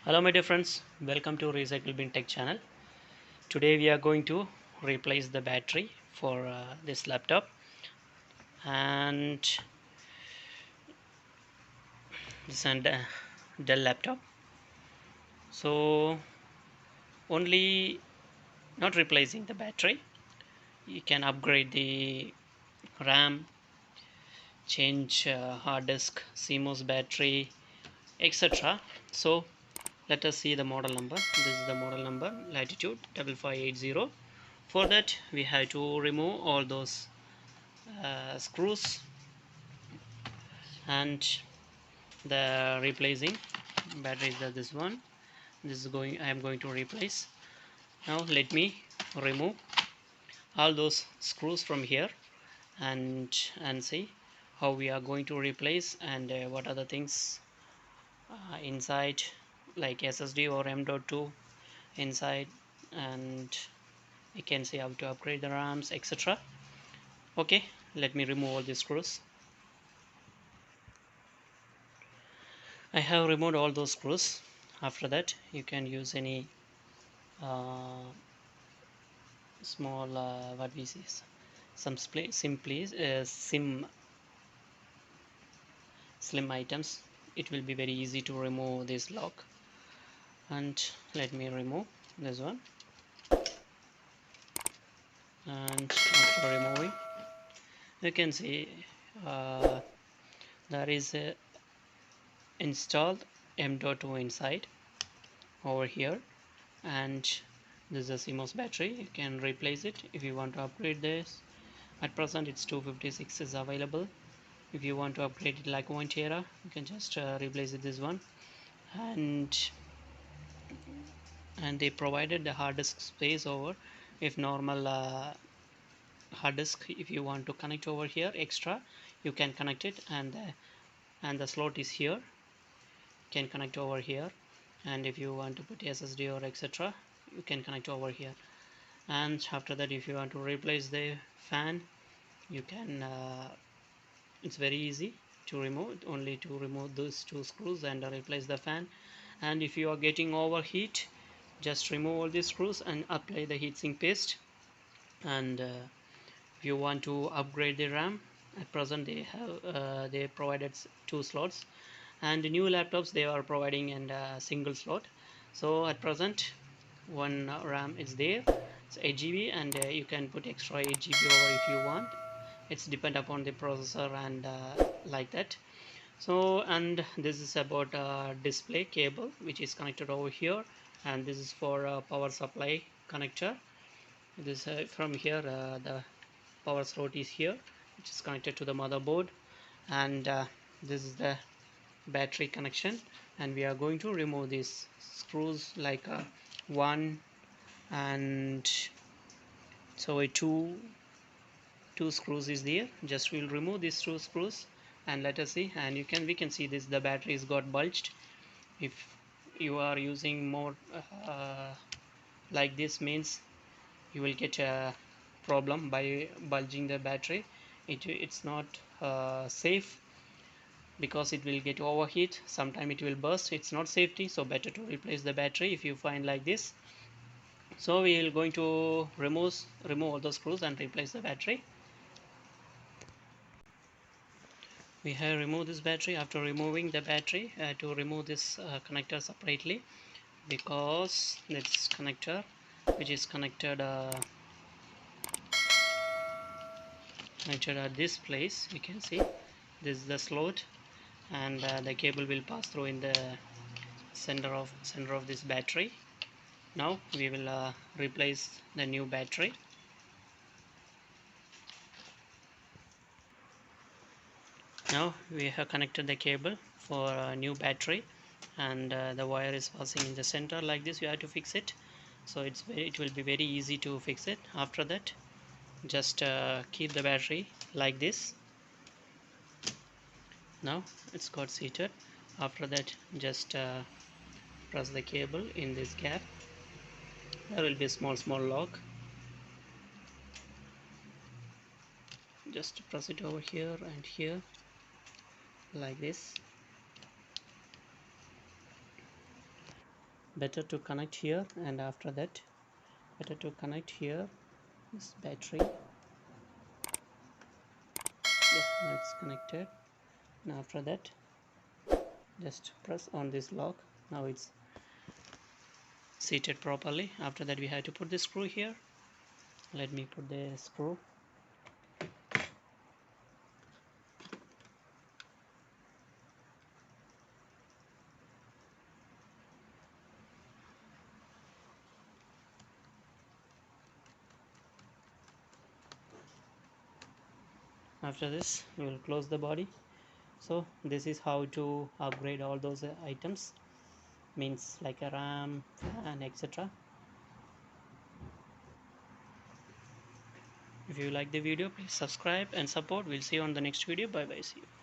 Hello my dear friends, welcome to Recyclebintech channel. Today we are going to replace the battery for this laptop, and this and Dell laptop. So only not replacing the battery, you can upgrade the RAM, change hard disk, CMOS battery, etc. So let us see the model number. This is the model number, Latitude 5580. For that we have to remove all those screws and the replacing battery is this one. This is going, I am going to replace. Now let me remove all those screws from here and see how we are going to replace, and what are the things inside, like SSD or M.2 inside, and you can see how to upgrade the RAMs, etc. Okay, let me remove all these screws. I have removed all those screws. After that you can use any uh, small what we see, some simply slim items. It will be very easy to remove this lock. And let me remove this one, and after removing you can see uh, there is a installed M.2 inside over here, and this is a CMOS battery. You can replace it if you want to upgrade this. At present it's 256 is available. If you want to upgrade it like 1 tera, you can just replace it this one. And they provided the hard disk space over. If normal hard disk, if you want to connect over here extra, you can connect it, and the slot is here, you can connect over here. And if you want to put SSD or etc, you can connect over here. And after that, if you want to replace the fan, you can it's very easy to remove, only to remove those two screws and replace the fan. And if you are getting overheat, just remove all these screws and apply the heatsink paste. And if you want to upgrade the RAM, at present they have they provided two slots, and the new laptops they are providing in a single slot. So at present one RAM is there, it's 8 GB, and you can put extra 8 GB over if you want. It's depend upon the processor and like that. So, and this is about display cable which is connected over here, and this is for power supply connector. This from here the power slot is here, which is connected to the motherboard. And this is the battery connection, and we are going to remove these screws, like one and so a two screws is there. Just we'll remove these two screws and let us see. And we can see this, the battery is got bulged. If you are using more like this, means you will get a problem by bulging the battery. It's not safe, because it will get overheat, sometime it will burst. It's not safety, so better to replace the battery if you find like this. So we are going to remove all those screws and replace the battery. We have removed this battery. After removing the battery, to remove this connector separately, because this connector which is connected at this place, you can see this is the slot, and the cable will pass through in the center of this battery. Now we will replace the new battery. Now we have connected the cable for a new battery, and the wire is passing in the center like this. You have to fix it, so it will be very easy to fix it. After that, just keep the battery like this. Now it's got seated. After that, just press the cable in this gap. There will be a small lock. Just press it over here and here like this. better to connect here, and after that better to connect here this battery. Yeah, now it's connected. And after that just press on this lock. Now it's seated properly. After that we have to put the screw here. Let me put the screw. After this we will close the body. So this is how to upgrade all those items, means like a RAM, fan, etc. If you like the video, please subscribe and support. We'll see you on the next video. Bye bye. See you.